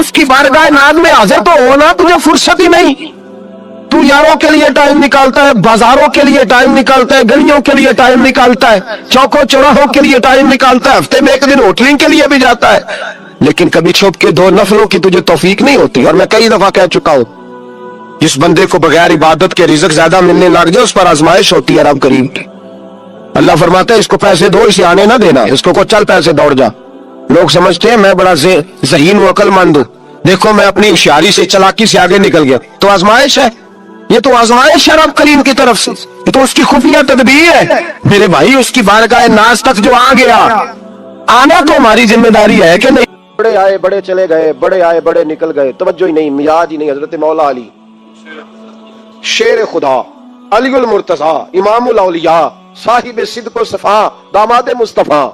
اس کی بارگاہ ناز میں حاضر تو ہونا تجھے فرصت ہی نہیں. تو یاروں کے لیے ٹائم نکالتا ہے, بازاروں کے لیے ٹائم نکالتا ہے, گلیوں کے لیے ٹائم نکالتا ہے, چوکوں چوراہوں کے لیے ٹائم نکالتا ہے, ہفتے میں ایک دن ہوٹلنگ کے لیے بھی جاتا ہے, لیکن کبھی چھپ کے 2 نفلوں کی تجھے توفیق نہیں ہوتی. اور میں کئی دفعہ کہہ چکا ہوں, جس بندے کو بغیر عبادت کے رزق زیادہ ملنے لگ جائے اس پر آزمائش ہوتی ہے رب کریم کی. اللہ فرماتا ہے اس کو پیسے دو, اسے آنے نہ دینا, اس کو چل پیسے دوڑ جا. لوگ سمجھتے ہیں میں بڑا ذہین و عقل مند ہوں, دیکھو میں اپنی ہوشیاری سے, چلاکی سے آگے نکل گیا. تو آزمائش ہے, یہ تو آزمائش ہے رب کریم کی طرف سے, یہ تو اس کی خفیہ تدبیر ہے میرے بھائی. اس کی بارگاہ ناز تک جو آ گیا, آنا تو ہماری ذمہ داری ہے کہ نہیں. بڑے آئے بڑے چلے گئے, بڑے آئے بڑے نکل گئے, توجہ ہی نہیں, میاد ہی نہیں. حضرت مولا علی شیر خدا, علی المرتضی, امام الاولیاء, صاحب صدق و صفا, داماد مصطفیٰ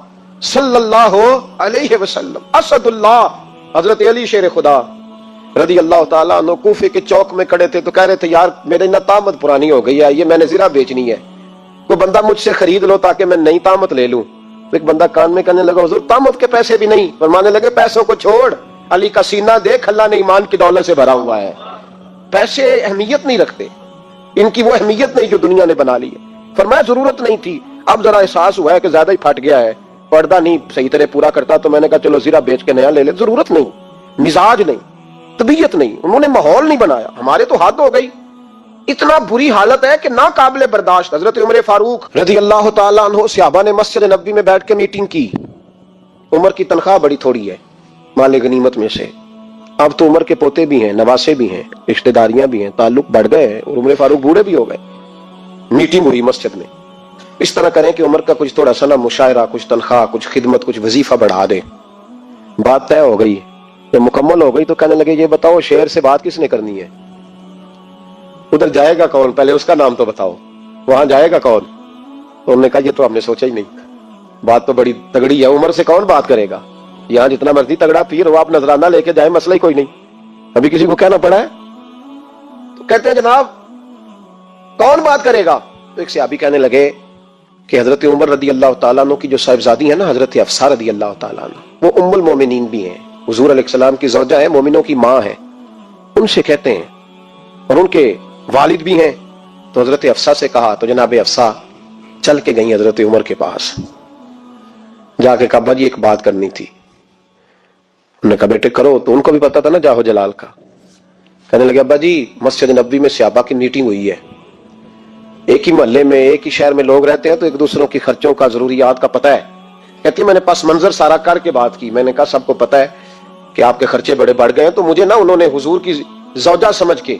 صلی اللہ علیہ وسلم, اسد اللہ, حضرت علی شیر خدا رضی اللہ تعالیٰ عنہ کوفے کے چوک میں کھڑے تھے تو کہہ رہے تھے یار میری نہ طامت پرانی ہو گئی ہے, یہ میں نے زرہ بیچنی ہے, کوئی بندہ مجھ سے خرید لو تاکہ میں نئی طامت لے لوں. تو ایک بندہ کان میں کہنے لگا حضور طامت کے پیسے بھی نہیں. فرمانے لگے پیسوں کو چھوڑ, علی کا سینہ دیکھ, اللہ نے ایمان کی دولت سے بھرا ہوا ہے. پیسے اہمیت نہیں رکھتے, ان کی وہ اہمیت نہیں جو دنیا نے بنا لی ہے. فرمایا ضرورت نہیں تھی, اب ذرا احساس ہوا ہے کہ زیادہ ہی پھٹ گیا ہے, پردہ نہیں صحیح طرح پورا کرتا, تو میں نے کہا چلو زرہ بیچ کے نیا لے لے. ضرورت نہیں, مزاج نہیں, طبیعت نہیں, انہوں نے ماحول نہیں بنایا. ہمارے تو حد ہو گئی, اتنا بری حالت ہے کہ ناقابل برداشت. حضرت عمر فاروق رضی اللہ تعالیٰ عنہ صحابہ نے مسجد نبوی میں بیٹھ کے میٹنگ کی. عمر کی تنخواہ بڑی تھوڑی ہے مال غنیمت میں سے, اب تو عمر کے پوتے بھی ہیں, نواسے بھی ہیں, رشتہ داریاں بھی ہیں, تعلق بڑھ گئے ہیں, اور عمر فاروق بوڑھے بھی ہو گئے. میٹنگ ہوئی مسجد میں, اس طرح کریں کہ عمر کا کچھ تھوڑا سا نا مشاعرہ, کچھ تنخواہ, کچھ خدمت, کچھ وظیفہ بڑھا دیں. بات طے ہو گئی. جب مکمل ہو گئی تو کہنے لگے یہ بتاؤ شہر سے بات کس نے کرنی ہے, ادھر جائے گا کون, پہلے اس کا نام تو بتاؤ, وہاں جائے گا کون. تو انہوں نے کہا یہ تو ہم نے سوچا ہی نہیں, بات تو بڑی تگڑی ہے, عمر سے کون بات کرے گا, یہاں جتنا مرضی تگڑا پیر ہو آپ نذرانہ لے کے جائیں مسئلہ ہی کوئی نہیں, ابھی کسی کو کہنا پڑا ہے. تو کہتے ہیں جناب کون بات کرے گا. تو ایک صحابی کہنے لگے کہ حضرت عمر رضی اللہ تعالیٰ عنہ کی جو صاحبزادی ہے نا حضرت حفصہ رضی اللہ تعالیٰ عنہ, وہ ام المومنین بھی ہیں, حضور علیہ السلام کی زوجہ ہے, مومنوں کی ماں ہے, ان سے کہتے ہیں, اور ان کے والد بھی ہیں. تو حضرت حفصہ سے کہا تو جناب حفصہ چل کے گئیں حضرت عمر کے پاس, جا کے کہا ابا جی ایک بات کرنی تھی. انہوں نے کہا بیٹے کرو. تو ان کو بھی پتا تھا نا جاہو جلال کا. کہنے لگے ابا جی مسجد نبوی میں صحابہ کی میٹنگ ہوئی ہے, ایک ہی محلے میں ایک ہی شہر میں لوگ رہتے ہیں تو ایک دوسروں کی خرچوں کا ضروریات کا پتہ ہے. کہتی ہے میں نے پس منظر سارا کر کے بات کی, میں نے کہا سب کو پتہ ہے کہ آپ کے خرچے بڑے بڑھ گئے ہیں, تو مجھے نا انہوں نے حضور کی زوجہ سمجھ کے,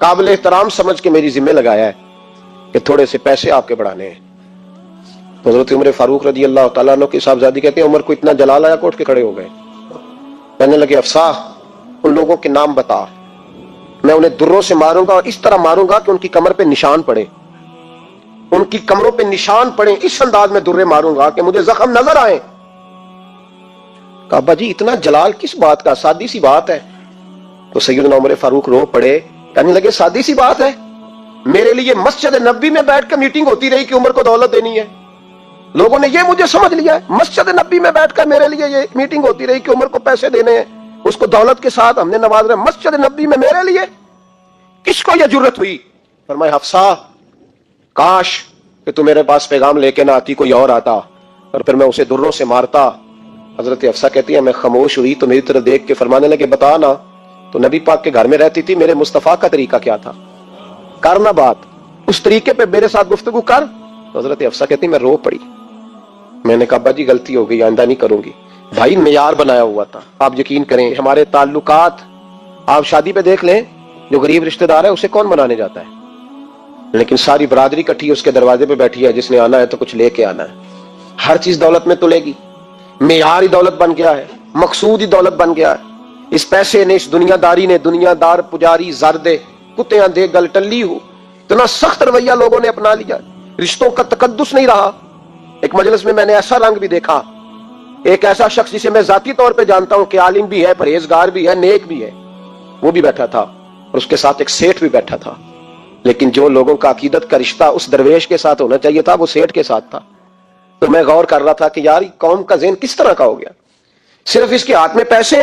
قابل احترام سمجھ کے میری ذمہ لگایا ہے کہ تھوڑے سے پیسے آپ کے بڑھانے ہیں. تو حضرت عمر فاروق رضی اللہ تعالیٰ عنہ کی صاحبزادی کہتے ہیں عمر کو اتنا جلال آیا کوٹ کے کھڑے ہو گئے. کہنے لگے حفصہ ان لوگوں کے نام بتا, میں انہیں دروں سے ماروں گا, اور اس طرح ماروں گا کہ ان کی کمر پہ نشان پڑے, ان کی کمروں پہ نشان پڑے, اس انداز میں درے ماروں گا کہ مجھے زخم نظر آئے. کہا ابا جی اتنا جلال کس بات کا, سادی سی بات ہے. تو سیدنا عمر فاروق رو پڑے, کہنے لگے سادی سی بات ہے, میرے لیے مسجد نبوی میں بیٹھ کر میٹنگ ہوتی رہی کہ عمر کو دولت دینی ہے. لوگوں نے یہ مجھے سمجھ لیا ہے, مسجد نبوی میں بیٹھ کر میرے لیے یہ میٹنگ ہوتی رہی کہ عمر کو پیسے دینے ہیں, اس کو دولت کے ساتھ ہم نے نواز رہے. مسجد نبوی میں میرے لیے کس کو یہ جرت ہوئی. فرمایا حفصہ کاش کہ تو میرے پاس پیغام لے کے نہ آتی, کوئی اور آتا اور پھر میں اسے دروں سے مارتا. حضرت حفصہ کہتی ہے میں خاموش ہوئی تو میری طرف دیکھ کے فرمانے لگے بتا نا تو نبی پاک کے گھر میں رہتی تھی, میرے مصطفیٰ کا طریقہ کیا تھا, کرنا بات اس طریقے پہ میرے ساتھ گفتگو کر. تو حضرت حفصہ کہتی میں رو پڑی. میں نے کہا ابا جی غلطی ہو گئی, آئندہ نہیں کروں گی. بھائی معیار بنایا ہوا تھا, آپ یقین کریں ہمارے تعلقات, آپ شادی پہ دیکھ لیں جو غریب رشتہ دار ہے اسے کون منانے جاتا ہے, لیکن ساری برادری کٹھی اس کے دروازے پہ بیٹھی ہے, جس نے آنا ہے تو کچھ لے کے آنا ہے. ہر چیز دولت میں تلے گی, معیار ہی دولت بن گیا ہے, مقصود ہی دولت بن گیا ہے. اس پیسے نے, اس دنیا داری نے, دنیا دار پجاری زردے کتےاں دے گل ٹلی ہو, اتنا سخت رویہ لوگوں نے اپنا لیا, رشتوں کا تقدس نہیں رہا. ایک مجلس میں نے ایسا رنگ بھی دیکھا, ایک ایسا شخص جسے میں ذاتی طور پہ جانتا ہوں کہ عالم بھی ہے, پرہیزگار بھی ہے, نیک بھی ہے, وہ بھی بیٹھا تھا, اور اس کے ساتھ ایک سیٹھ بھی بیٹھا تھا. لیکن جو لوگوں کا عقیدت کا رشتہ اس درویش کے ساتھ ہونا چاہیے تھا وہ سیٹھ کے ساتھ تھا. تو میں غور کر رہا تھا کہ یار قوم کا ذہن کس طرح کا ہو گیا, صرف اس کے ہاتھ میں پیسے,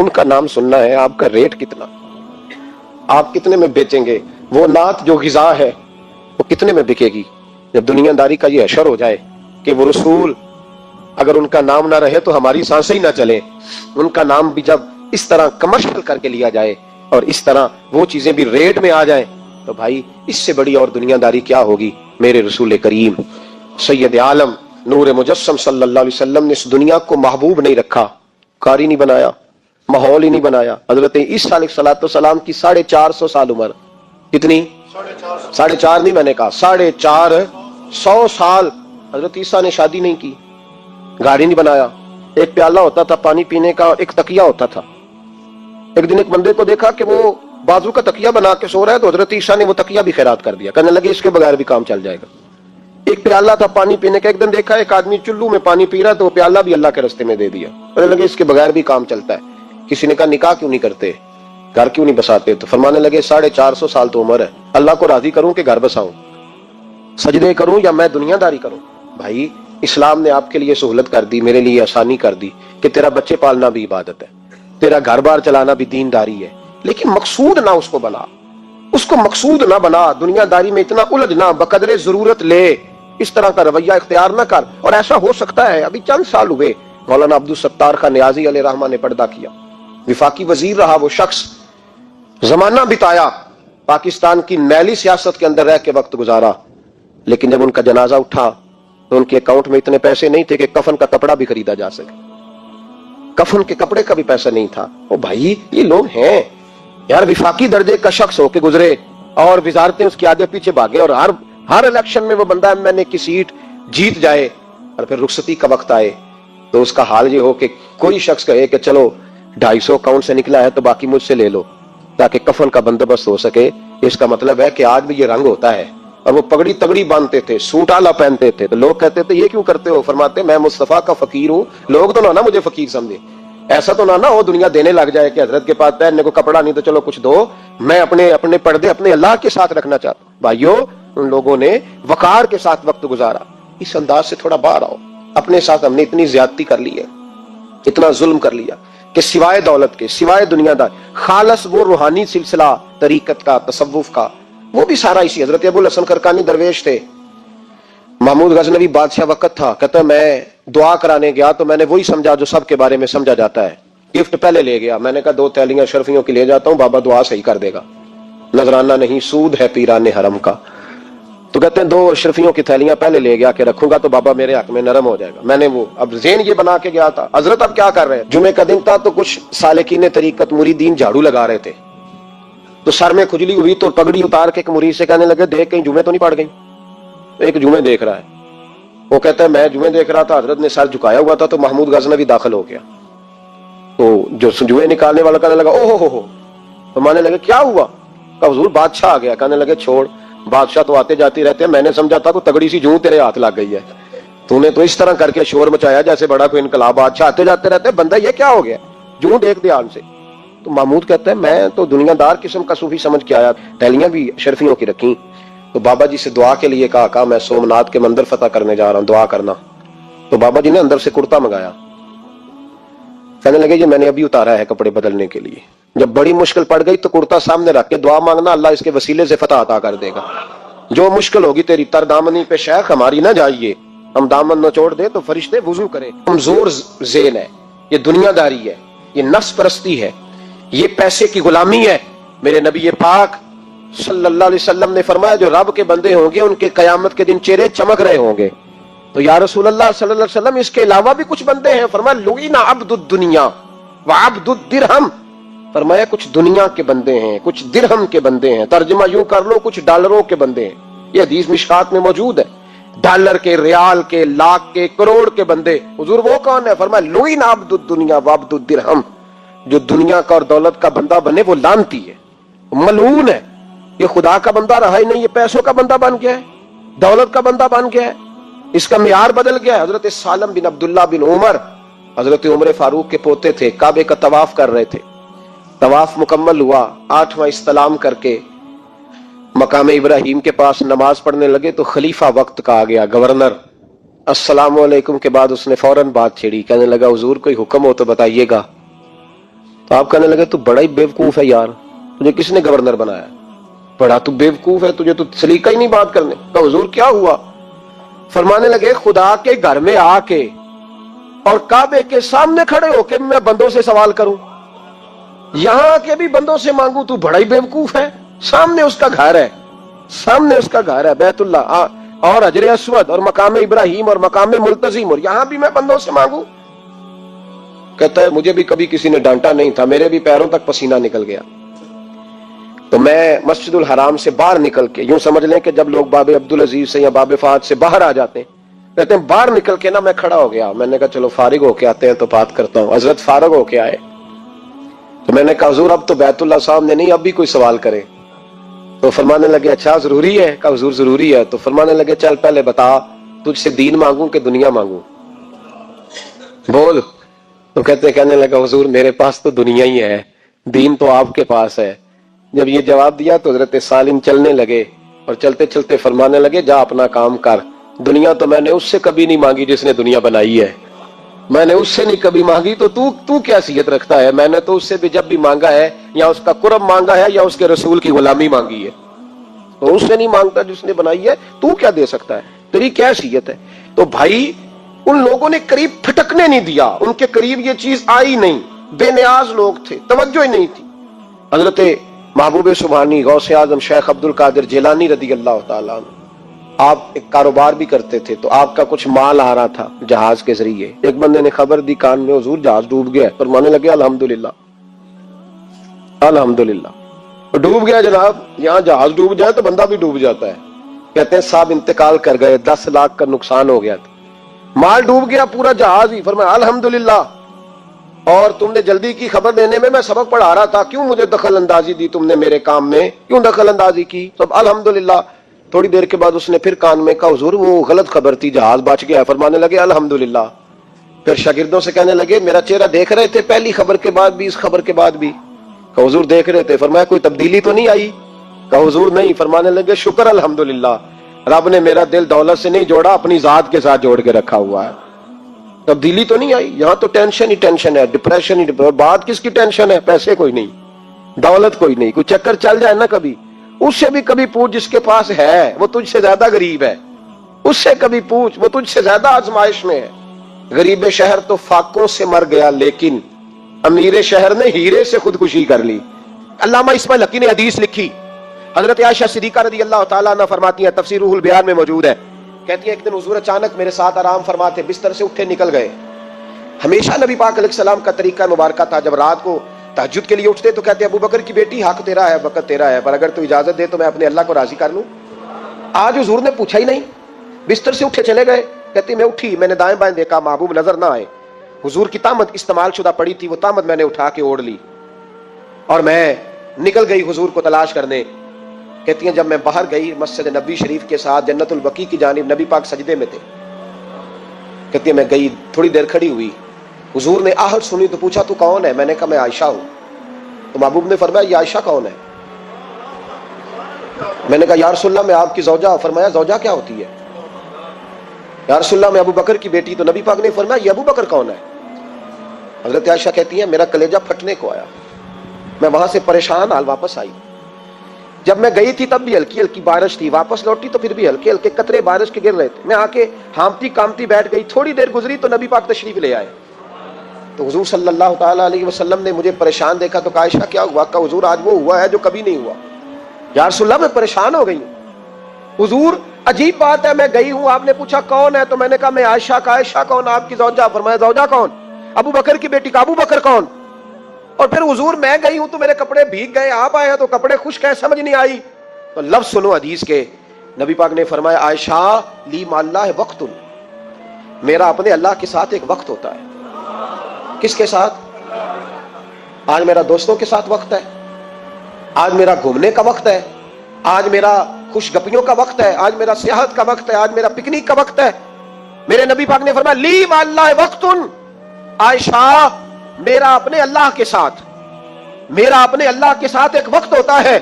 ان کا نام سننا ہے، آپ کا ریٹ کتنا، آپ کتنے میں بیچیں گے؟ وہ نعت جو غذا ہے وہ کتنے میں بکے گی؟ جب دنیا داری کا یہ حشر ہو جائے کہ وہ رسول اگر ان کا نام نہ رہے تو ہماری سانسیں ہی نہ چلے، ان کا نام بھی جب اس طرح کمرشل کر کے لیا جائے اور اس طرح وہ چیزیں بھی ریٹ میں آ جائیں تو بھائی اس سے بڑی اور دنیا داری کیا ہوگی؟ میرے رسول کریم سید عالم نور مجسم صلی اللہ علیہ وسلم نے اس دنیا کو محبوب نہیں رکھا، قاری نہیں بنایا، ماحول ہی نہیں بنایا۔ حضرت عیسیٰ علیہ السلام کی 450 سال عمر، کتنی؟ 4.5 نہیں، میں نے کہا 450 سال حضرت عیسیٰ نے شادی نہیں کی، گاڑی نہیں بنایا، ایک پیالہ ہوتا تھا پانی پینے کا اور ایک تکیہ ہوتا تھا۔ ایک دن ایک بندے کو دیکھا کہ وہ بازو کا تکیہ بنا کے سو رہا ہے تو حضرت عیسیٰ نے وہ تکیہ بھی خیرات کر دیا، کہنے لگے اس کے بغیر بھی کام چل جائے گا۔ ایک پیالہ تھا پانی پینے کا، ایک دن دیکھا ایک آدمی چلو میں پانی پی رہا ہے تو وہ پیالہ بھی اللہ کے راستے میں دے دیا، کہنے لگے اس کے بغیر بھی کام چلتا ہے۔ کسی نے کہا نکاح کیوں نہیں کرتے، گھر کیوں نہیں بساتے؟ تو فرمانے لگے 450 سال تو عمر ہے، اللہ کو راضی کروں کہ گھر بساؤں، سجدے کروں یا میں دنیا داری کروں؟ بھائی اسلام نے آپ کے لیے سہولت کر دی، میرے لیے آسانی کر دی کہ تیرا بچے پالنا بھی عبادت ہے، تیرا گھر بار چلانا بھی دینداری ہے، لیکن مقصود نہ اس کو بنا، اس کو مقصود نہ بنا، دنیا داری میں اتنا الجھ نہ، بقدر ضرورت لے، اس طرح کا رویہ اختیار نہ کر۔ اور ایسا ہو سکتا ہے ابھی چند سال ہوئے مولانا عبدالستار خان نیازی علیہ رحمہ نے پردہ کیا، وفاقی وزیر رہا وہ شخص، زمانہ بتایا، پاکستان کی میلی سیاست کے اندر رہ کے وقت گزارا، لیکن جب ان کا جنازہ اٹھا تو ان کے اکاؤنٹ میں اتنے پیسے نہیں تھے کہ کفن کا کپڑا بھی خریدا جا سکے، کفن کے کپڑے کا بھی پیسہ نہیں تھا۔ او بھائی یہ لوگ ہیں یار، وفاقی درجے کا شخص ہو کے گزرے اور وزارتیں اس کے آگے پیچھے بھاگے، اور ہر الیکشن میں وہ بندہ ایم این اے کی سیٹ جیت جائے، اور پھر رخصتی کا وقت آئے تو اس کا حال یہ ہو کہ کوئی شخص کہے کہ چلو 250 اکاؤنٹ سے نکلا ہے تو باقی مجھ سے لے لو تاکہ کفن کا بندوبست ہو سکے۔ اس کا مطلب ہے کہ آج بھی یہ رنگ ہوتا ہے، اور وہ پگڑی تگڑی باندھتے تھے، سوٹ آلہ پہنتے تھے، تو لوگ کہتے تھے یہ کیوں کرتے ہو؟ فرماتے میں مصطفیٰ کا فقیر ہوں، لوگ تو نہ مجھے فقیر سمجھے، ایسا تو نہ ہو دنیا دینے لگ جائے کہ حضرت کے پاس پہننے کو کپڑا نہیں تو چلو کچھ دو، میں اپنے پردے اپنے اللہ کے ساتھ رکھنا چاہتا ہوں۔ بھائیو ان لوگوں نے وقار کے ساتھ وقت گزارا، اس انداز سے تھوڑا باہر آؤ۔ اپنے ساتھ ہم نے اتنی زیادتی کر لی ہے، اتنا ظلم کر لیا کہ سوائے دولت کے، سوائے دنیا دار، خالص وہ روحانی سلسلہ طریقت کا، تصوف کا، وہ بھی سارا اسی۔ حضرت ابو الحسن کرکانی درویش تھے، محمود غزنوی بادشاہ وقت تھا، کہتا میں دعا کرانے گیا تو میں نے وہی سمجھا جو سب کے بارے میں سمجھا جاتا ہے، گفٹ پہلے لے گیا، میں نے کہا 2 تھیلیاں شرفیوں کی لے جاتا ہوں، بابا دعا صحیح کر دے گا، نذرانہ نہیں سود ہے پیران حرم کا۔ تو کہتے ہیں 2 اشرفیوں کی تھیلیاں پہلے لے گیا کہ رکھوں گا تو بابا میرے حق میں نرم ہو جائے گا۔ میں نے وہ اب ذہن یہ بنا کے گیا تھا، حضرت اب کیا کر رہے ہیں؟ جمعے کا دن تھا تو کچھ سالکین طریقت مریدین جھاڑو لگا رہے تھے، تو سر میں کھجلی ہوئی تو پگڑی اتار کے ایک مرید سے کہنے لگے دیکھ کہیں جمعے تو نہیں پڑ گئی؟ تو ایک جمعے دیکھ رہا ہے، وہ کہتا ہے میں جمعے دیکھ رہا تھا، حضرت نے سر جھکایا ہوا تھا تو محمود غزنوی داخل ہو گیا، تو جو جمعے نکالنے والا کہنے لگا او ہو، تو مانے لگے کیا ہوا؟ کہ حضور بادشاہ آ گیا۔ کہنے لگے چھوڑ، بادشاہ تو آتے جاتے رہتے ہیں، میں نے سمجھا تھا کوئی تگڑی سی جوں تیرے ہاتھ لگ گئی ہے، تو نے تو اس طرح کر کے شور مچایا جیسے بڑا کوئی انقلاب، بادشاہ آتے جاتے رہتے ہیں، بندہ یہ کیا ہو گیا، جوں دیکھ دھیان سے۔ تو محمود کہتا ہے میں تو دنیا دار قسم کا صوفی سمجھ کے آیا، تھیلیاں بھی شرفیوں کی رکھیں، تو بابا جی سے دعا کے لیے کہا میں سومناتھ کے مندر فتح کرنے جا رہا ہوں، دعا کرنا۔ تو بابا جی نے اندر سے کرتا منگایا، کہنے لگے یہ میں نے ابھی اتارا ہے کپڑے بدلنے کے لیے، جب بڑی مشکل پڑ گئی تو کرتا سامنے رکھ کے دعا مانگنا، اللہ اس کے وسیلے سے فتح عطا کر دے گا۔ جو مشکل ہوگی تیری تر دامنی پہ شیخ ہماری نہ جائیے، ہم دامن نہ چھوڑ دے تو فرشتے وضو کریں۔ کمزور ذہن ہے، یہ دنیا داری ہے، یہ نفس پرستی ہے، یہ پیسے کی غلامی ہے۔ میرے نبی پاک صلی اللہ علیہ وسلم نے فرمایا جو رب کے بندے ہوں گے ان کے قیامت کے دن چہرے چمک رہے ہوں گے۔ تو یا رسول اللہ صلی اللہ علیہ وسلم اس کے علاوہ بھی کچھ بندے ہیں، فرمایا لعین عبد الدنیا وعبد الدرہم، فرمایا کچھ دنیا کے بندے ہیں، کچھ درہم کے بندے ہیں، ترجمہ یوں کر لو کچھ ڈالروں کے بندے ہیں۔ یہ حدیث مشکات میں موجود ہے، ڈالر کے، ریال کے، لاکھ کے، کروڑ کے بندے۔ حضور وہ کون ہے؟ فرمایا لعین عبد الدنیا وعبد الدرہم، جو دنیا کا اور دولت کا بندہ بنے وہ لعنتی ہے، ملعون ہے۔ یہ خدا کا بندہ رہا ہی نہیں، یہ پیسوں کا بندہ بن گیا ہے، دولت کا بندہ بن گیا ہے، اس کا معیار بدل گیا ہے۔ حضرت سالم بن عبداللہ بن عمر حضرت عمر فاروق کے پوتے تھے، کعبے کا طواف کر رہے تھے، طواف مکمل ہوا، 8واں استلام کر کے مقام ابراہیم کے پاس نماز پڑھنے لگے تو خلیفہ وقت کا آ گیا، گورنر، السلام علیکم کے بعد اس نے فوراً بات چھیڑی، کہنے لگا حضور کوئی حکم ہو تو بتائیے گا۔ تو آپ کہنے لگے تو بڑا ہی بیوقوف ہے یار، تجھے کس نے گورنر بنایا؟ بڑا تو بیوقوف ہے، تجھے تو سلیقہ ہی نہیں بات کرنے کا۔ حضور کیا ہوا؟ فرمانے لگے خدا کے گھر میں آ کے اور کعبے کے سامنے کھڑے ہو کے میں بندوں سے سوال کروں، یہاں کے بھی بندوں سے مانگوں، تو بڑا ہی بیوقوف ہے۔ سامنے اس کا گھر ہے، سامنے اس کا گھر ہے بیت اللہ اور حجر اسود اور مقام ابراہیم اور مقام ملتزم، اور یہاں بھی میں بندوں سے مانگوں؟ کہتا ہے مجھے بھی کبھی کسی نے ڈانٹا نہیں تھا، میرے بھی پیروں تک پسینہ نکل گیا، تو میں مسجد الحرام سے باہر نکل کے، یوں سمجھ لیں کہ جب لوگ باب عبدالعزیز سے یا باب فہد سے باہر آ جاتے ہیں، کہتے ہیں باہر نکل کے نا میں کھڑا ہو گیا، میں نے کہا چلو فارغ ہو کے آتے ہیں تو بات کرتا ہوں۔ حضرت فارغ ہو کے آئے تو میں نے کہا حضور اب تو بیت اللہ سامنے نہیں، اب بھی کوئی سوال کرے؟ تو فرمانے لگے اچھا ضروری ہے؟ کہا حضور ضروری ہے۔ تو فرمانے لگے چل پہلے بتا تجھ سے دین مانگوں کہ دنیا مانگوں، بول۔ تو کہنے لگا حضور میرے پاس تو دنیا ہی ہے، دین تو آپ کے پاس ہے۔ جب یہ جواب دیا تو حضرت سالم چلنے لگے اور چلتے چلتے فرمانے لگے جا اپنا کام کر، دنیا تو میں نے اس سے کبھی نہیں مانگی جس نے دنیا بنائی ہے، میں نے اس سے نہیں کبھی مانگی، تو تو کیا حیثیت رکھتا ہے؟ میں نے تو اس سے بھی جب بھی مانگا ہے یا اس کا قرب مانگا ہے یا اس کے رسول کی غلامی مانگی ہے، تو اس سے نہیں مانگتا جس نے بنائی ہے، تو کیا دے سکتا ہے؟ تیری کیا حیثیت ہے؟ تو بھائی ان لوگوں نے قریب پھٹکنے نہیں دیا، ان کے قریب یہ چیز آئی نہیں، بے نیاز لوگ تھے، توجہ ہی نہیں تھی۔ حضرت محبوب سبحانی غوث اعظم شیخ عبد القادر جیلانی رضی اللہ تعالیٰ عنہ، آپ ایک کاروبار بھی کرتے تھے، تو آپ کا کچھ مال آ رہا تھا جہاز کے ذریعے، ایک بندے نے خبر دی کان میں حضور جہاز ڈوب گیا ہے، فرمانے لگے الحمدللہ الحمدللہ۔ ڈوب گیا جناب، یہاں جہاز ڈوب جائے تو بندہ بھی ڈوب جاتا ہے۔ کہتے ہیں صاحب انتقال کر گئے، 10 لاکھ کا نقصان ہو گیا تھا، مال ڈوب گیا پورا جہاز ہی، فرمایا الحمدللہ، اور تم نے جلدی کی خبر دینے میں سبق پڑھا رہا تھا، کیوں مجھے دخل اندازی دی تم نے میرے کام میں، کیوں دخل اندازی کی؟ سب الحمدللہ۔ تھوڑی دیر کے بعد اس نے پھر کان میں کہا حضور وہ غلط خبر تھی، جہاز بچ گیا۔ فرمانے لگے الحمدللہ۔ پھر شاگردوں سے کہنے لگے میرا چہرہ دیکھ رہے تھے پہلی خبر کے بعد بھی، اس خبر کے بعد بھی؟ کہا حضور دیکھ رہے تھے۔ فرمایا کوئی تبدیلی تو نہیں آئی؟ کہا حضور نہیں۔ فرمانے لگے شکر الحمدللہ، رب نے میرا دل دولت سے نہیں جوڑا، اپنی ذات کے ساتھ جوڑ کے رکھا ہوا ہے، تبدیلی تو نہیں آئی۔ یہاں تو ٹینشن ہی ٹینشن ہے، ڈپریشن ہی ڈپریشن۔ بات کس کی ٹینشن ہے؟ پیسے کوئی نہیں، دولت کوئی نہیں، کوئی چکر چل جائے نا کبھی، اس سے بھی کبھی پوچھ جس کے پاس ہے، وہ تجھ سے زیادہ غریب ہے، اس سے کبھی پوچھ، وہ تجھ سے زیادہ آزمائش میں ہے۔ غریب شہر تو فاقوں سے مر گیا، لیکن امیر شہر نے ہیرے سے خودکشی کر لی۔ علامہ اسماعیل حقی نے حدیث لکھی، حضرت عائشہ صدیقہ رضی اللہ تعالیٰ عنہ فرماتی ہیں، تفسیر روح البیان میں موجود ہے، کہتی ہیں ایک دن حضور اچانک میرے ساتھ آرام فرماتے، بستر سے اٹھے نکل گئے۔ ہمیشہ نبی پاک علیہ السلام کا طریقہ مبارکہ تھا، جب رات کو تہجد کے لیے اٹھتے تو کہتے ابو بکر کی بیٹی حق تیرا ہے، وقت تیرا ہے، پر اگر تو اجازت دے تو میں اپنے اللہ کو راضی کر لوں۔ آج حضور نے پوچھا ہی نہیں، بستر سے اٹھے چلے گئے۔ کہتی میں اٹھی، میں نے دائیں بائیں دیکھا، محبوب نظر نہ آئے۔ حضور کی طامت استعمال شدہ پڑی تھی، وہ طامت میں نے اٹھا کے اوڑھ لی اور میں نکل گئی حضور کو تلاش کرنے۔ کہتی ہیں جب میں باہر گئی مسجد نبوی شریف کے ساتھ جنت البقیع کی جانب، نبی پاک سجدے میں تھے۔ کہتی ہیں میں گئی، تھوڑی دیر کھڑی ہوئی، حضور نے آہٹ سنی تو پوچھا تو کون ہے؟ میں نے کہا میں عائشہ ہوں۔ تو محبوب نے فرمایا یہ عائشہ کون ہے؟ میں نے کہا یا رسول اللہ میں آپ کی زوجہ۔ فرمایا زوجہ کیا ہوتی ہے؟ یا رسول اللہ میں ابو بکر کی بیٹی۔ تو نبی پاک نے فرمایا یہ ابو بکر کون ہے؟ حضرت عائشہ کہتی ہیں میرا کلیجہ پھٹنے کو آیا، میں وہاں سے پریشان حال واپس آئی۔ جب میں گئی تھی تب بھی ہلکی ہلکی بارش تھی، واپس لوٹی تو پھر بھی ہلکے ہلکے قطرے بارش کے گر رہے تھے۔ میں آ کے ہامتی کامتی بیٹھ گئی، تھوڑی دیر گزری تو نبی پاک تشریف لے آئے۔ تو حضور صلی اللہ تعالیٰ علیہ وسلم نے مجھے پریشان دیکھا تو کہا عائشہ کیا ہوا؟ کہا حضور آج وہ ہوا ہے جو کبھی نہیں ہوا۔ یا رسول اللہ میں پریشان ہو گئی ہوں۔ حضور عجیب بات ہے، میں گئی ہوں، آپ نے پوچھا کون ہے تو میں نے کہا میں عائشہ کا۔ عائشہ کون؟ آپ کی زوجہ۔ فرمایا زوجہ کون؟ ابو بکر کی بیٹی کا۔ ابو بکر کون؟ اور پھر حضور میں گئی ہوں تو میرے کپڑے بھیگ گئے، آپ آئے ہیں تو کپڑے خشک ہیں، سمجھ نہیں آئی۔ تو لفظ سنو حدیث کے، نبی پاک نے فرمایا عائشہ لی مع اللہ وقت، میرا اپنے اللہ کے ساتھ ایک وقت ہوتا ہے۔ کس کے ساتھ؟ آج میرا دوستوں کے ساتھ وقت ہے، آج میرا گھومنے کا وقت ہے، آج میرا خوش گپیوں کا وقت ہے، آج میرا سیاحت کا وقت ہے، آج میرا پکنک کا وقت ہے۔ میرے نبی پاک نے فرمایا لی مع اللہ وقت، عائشہ میرا اپنے اللہ کے ساتھ، میرا اپنے اللہ کے ساتھ ایک وقت ہوتا ہے۔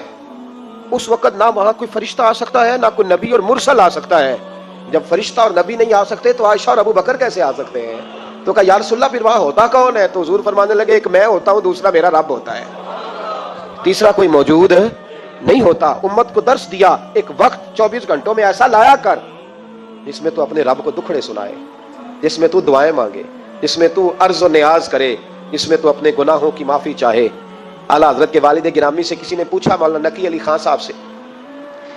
اس وقت نہ وہاں کوئی فرشتہ آ سکتا ہے، نہ کوئی نبی اور مرسل آ سکتا ہے۔ جب فرشتہ اور نبی نہیں آ سکتے تو عائشہ اور ابو بکر کیسے آ سکتے ہیں؟ تو کہا یا رسول اللہ پھر وہاں ہوتا کون ہے؟ تو حضور فرمانے لگے ایک میں ہوتا ہوں، دوسرا میرا رب ہوتا ہے، تیسرا کوئی موجود نہیں ہوتا۔ امت کو درس دیا ایک وقت 24 گھنٹوں میں ایسا لایا کر جس میں تو اپنے رب کو دکھڑے سنائے، جس میں تو دعائیں مانگے، جس میں تو عرض و نیاز کرے، جس میں تو اپنے گناہوں کی معافی چاہے۔ اعلیٰ حضرت کے والد گرامی سے کسی نے پوچھا، مولانا نقی علی خان صاحب سے،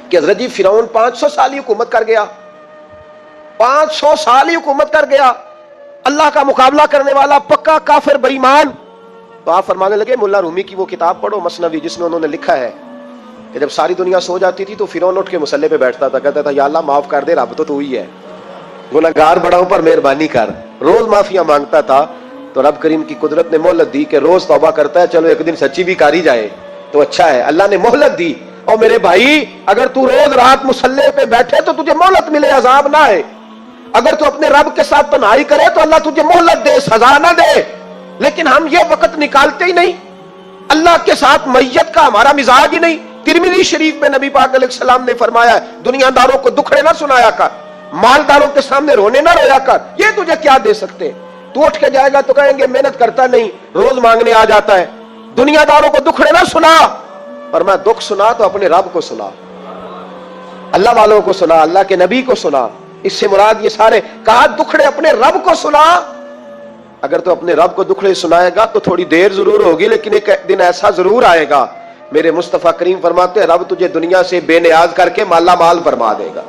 کہ حضرت جی فرعون 500 سال ہی حکومت کر گیا، 500 سال ہی حکومت کر گیا، اللہ کا مقابلہ کرنے والا پکا کافر بے ایمان۔ تو آپ فرمانے لگے ملا رومی کی وہ کتاب پڑھو مثنوی، جس میں انہوں نے لکھا ہے کہ جب ساری دنیا سو جاتی تھی تو فرعون اٹھ کے مصلے پہ بیٹھتا تھا، کہتا تھا یا اللہ معاف کر دے، رب تو ہی ہے، گناہگار بڑا ہوں پر مہربانی کر۔ روز معافیاں مانگتا تھا تو رب کریم کی قدرت نے مہلت دی کہ روز توبہ کرتا ہے، چلو ایک دن سچی بھی کاری جائے تو اچھا ہے، اللہ نے مہلت دی۔ اور میرے بھائی اگر تو روز رات مصلے پہ بیٹھے تو تجھے مہلت ملے، عذاب نہ آئے۔ اگر تو اپنے رب کے ساتھ تنہائی کرے تو اللہ تجھے مہلت دے، سزا نہ دے۔ لیکن ہم یہ وقت نکالتے ہی نہیں، اللہ کے ساتھ میت کا ہمارا مزاج ہی نہیں۔ ترمذی شریف میں نبی پاک علیہ السلام نے فرمایا ہے دنیا داروں کو دکھڑے نہ سنایا کر، مالداروں کے سامنے رونے نہ رویا کر، یہ تجھے کیا دے سکتے؟ تو اٹھ کے جائے گا تو کہیں گے محنت کرتا نہیں، روز مانگنے آ جاتا ہے۔ دنیا داروں کو دکھڑے نہ سنا، اور میں دکھ سنا تو اپنے رب کو سنا، اللہ والوں کو سنا، اللہ کے نبی کو سنا۔ اس سے مراد یہ سارے کہا دکھڑے اپنے رب کو سنا۔ اگر تو اپنے رب کو دکھڑے سنائے گا تو تھوڑی دیر ضرور ہوگی، لیکن ایک دن ایسا ضرور آئے گا، میرے مصطفیٰ کریم فرماتے ہیں رب تجھے دنیا سے بے نیاز کر کے مالا مال فرما دے گا۔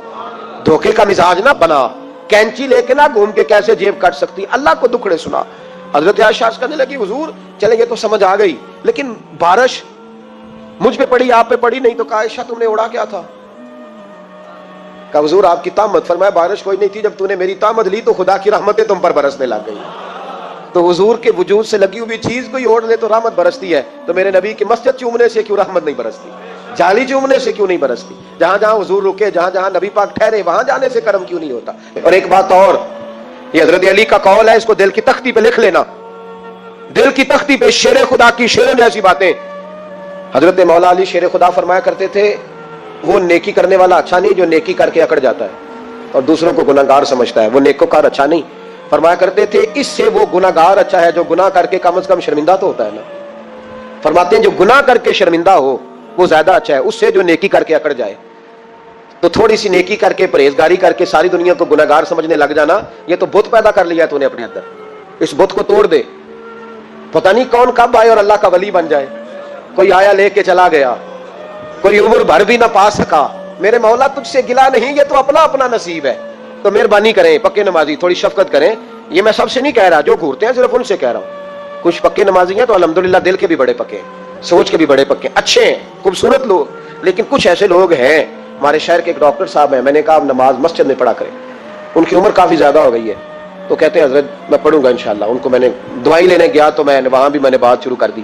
دھوکے کا مزاج نہ بنا، کینچی لے کے نہ گھوم کے کیسے جیب کٹ سکتی، اللہ کو دکھڑے سنا۔ حضرت عائشہ کہنے لگی حضور چلے یہ تو سمجھ آ گئی، لیکن بارش مجھ پہ پڑی آپ پہ پڑی نہیں، تو کہا عائشہ تم نے اڑا کیا تھا؟ کہا حضور آپ کی طامت، فرمایا بارش کوئی نہیں تھی، جب تو نے میری طامت لی تو خدا کی رحمتیں تم پر برسنے لگ گئی۔ تو حضور کے وجود سے لگی ہوئی چیز کوئی اوڑھ لے تو رحمت برستی ہے، تو میرے نبی کی مسجد چومنے سے کیوں رحمت نہیں برستی؟ جالی چومنے سے کیوں نہیں برستی؟ جہاں جہاں حضور رکے، جہاں جہاں نبی پاک ٹھہرے، وہاں جانے سے کرم کیوں نہیں ہوتا؟ اور ایک بات اور، یہ حضرت علی کا قول ہے، اس کو دل کی تختی پہ لکھ لینا، دل کی تختی پہ، شیر خدا کی شیروں جیسی باتیں۔ حضرت مولا علی شیر خدا فرمایا کرتے تھے وہ نیکی کرنے والا اچھا نہیں جو نیکی کر کے اکڑ جاتا ہے اور دوسروں کو گناہگار سمجھتا ہے، وہ نیکوکار اچھا نہیں۔ فرمایا کرتے تھے اس سے وہ گناہگار اچھا ہے جو گناہ کر کے کم از کم شرمندہ تو ہوتا ہے نا۔ فرماتے ہیں جو گناہ کر کے شرمندہ ہو وہ زیادہ اچھا ہے اس سے جو نیکی کر کے اکڑ جائے۔ تو تھوڑی سی نیکی کر کے، پرہیزگاری کر کے ساری دنیا کو گناہگار سمجھنے لگ جانا، یہ تو بت پیدا کر لیا تو نے اپنے اندر، اس بت کو توڑ دے۔ پتہ نہیں کون کب آئے اور اللہ کا ولی بن جائے۔ کوئی آیا لے کے چلا گیا، کوئی عمر بھر بھی نہ پا سکا۔ میرے مولا تجھ سے گلا نہیں، یہ تو اپنا اپنا نصیب ہے۔ تو مہربانی کریں پکے نمازی، تھوڑی شفقت کریں۔ یہ میں سب سے نہیں کہہ رہا، جو گھورتے ہیں صرف ان سے کہہ رہا ہوں۔ کچھ پکے نمازی ہیں تو الحمدللہ دل کے بھی بڑے پکے ہیں، سوچ کے بھی بڑے پکے ہیں، اچھے ہیں، خوبصورت لوگ۔ لیکن کچھ ایسے لوگ ہیں، ہمارے شہر کے ایک ڈاکٹر صاحب ہیں، میں نے کہا آپ نماز مسجد میں پڑھا کریں، ان کی عمر کافی زیادہ ہو گئی ہے، تو کہتے ہیں حضرت میں پڑھوں گا انشاءاللہ۔ ان کو میں نے دعائی لینے گیا تو وہاں بھی میں نے بات شروع کر دی،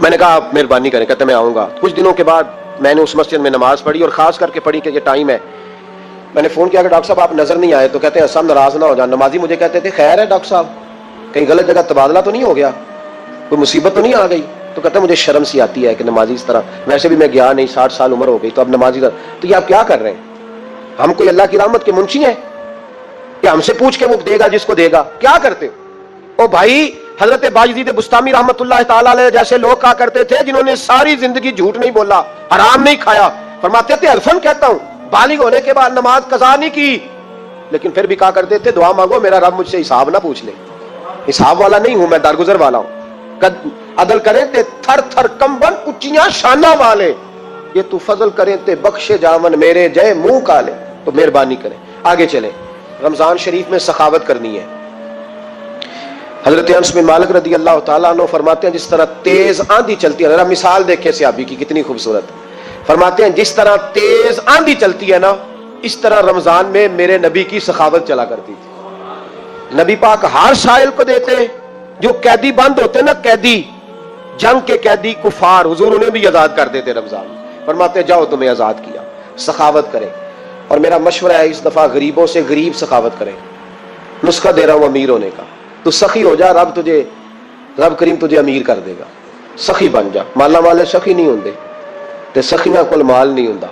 میں نے کہا آپ مہربانی کریں، کہتے میں آؤں گا۔ کچھ دنوں کے بعد میں نے اس مسجد میں نماز پڑھی، اور خاص کر کے پڑھی کہ یہ ٹائم ہے۔ میں نے فون کیا کہ ڈاکٹر صاحب آپ نظر نہیں آئے، تو کہتے ہیں صاحب ناراض نہ ہو جان۔ نمازی مجھے کہتے تھے خیر ہے ڈاکٹر صاحب، کہیں غلط جگہ تبادلہ تو نہیں ہو گیا، کوئی مصیبت تو نہیں آ گئی؟ تو کہتے ہیں مجھے شرم سی آتی ہے کہ نمازی اس طرح، ویسے بھی میں گیا نہیں، 60 سال عمر ہو گئی، تو اب نمازی تو یہ آپ کیا کر رہے ہیں؟ ہم کوئی اللہ کی رحمت کے منشی ہیں کہ ہم سے پوچھ کے وہ دے گا جس کو دے گا؟ کیا کرتے ہو؟ او بھائی حضرت باجدید بستامی رحمت اللہ تعالیٰ علیہ جیسے لوگ کہا کرتے تھے جنہوں نے ساری زندگی جھوٹ نہیں بولا، حرام نہیں کھایا، فرماتے تھے عرفن کہتا ہوں بالغ ہونے کے بعد نماز قضا نہیں کی، لیکن پھر بھی کہا کرتے تھے دعا مانگو میرا رب مجھ سے حساب نہ پوچھ لے، حساب والا نہیں ہوں میں، درگزر والا ہوں۔ عدل کریں تے تھر تھر کمبن اچیاں شانہ والے، یہ تو فضل کریں تے بخشے جاون میرے جے منہ کالے۔ تو مہربانی کریں آگے چلیں، رمضان شریف میں سخاوت کرنی ہے۔ حضرت انس بن مالک رضی اللہ تعالیٰ عنہ فرماتے ہیں جس طرح تیز آندھی چلتی ہے، ذرا مثال دیکھیں صحابی کی کتنی خوبصورت، فرماتے ہیں جس طرح تیز آندھی چلتی ہے نا، اس طرح رمضان میں میرے نبی کی سخاوت چلا کرتی تھی۔ نبی پاک ہر سائل کو دیتے، جو قیدی بند ہوتے نا، قیدی جنگ کے قیدی کفار، حضور انہیں بھی آزاد کر دیتے رمضان میں، فرماتے جاؤ تمہیں آزاد کیا، سخاوت کریں۔ اور میرا مشورہ ہے اس دفعہ غریبوں سے غریب سخاوت کریں، نسخہ دے رہا ہوں امیر ہونے کا، تو سخی ہو جا، رب کریم تجھے امیر کر دے گا، سخی بن جا۔ مالا والے سخی نہیں ہوندے تے سخیاں کول مال نہیں ہوندا،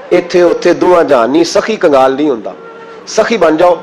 ایتھے اوتھے دوواں جہان نہیں، سخی کنگال نہیں ہوندا، سخی بن جاؤ۔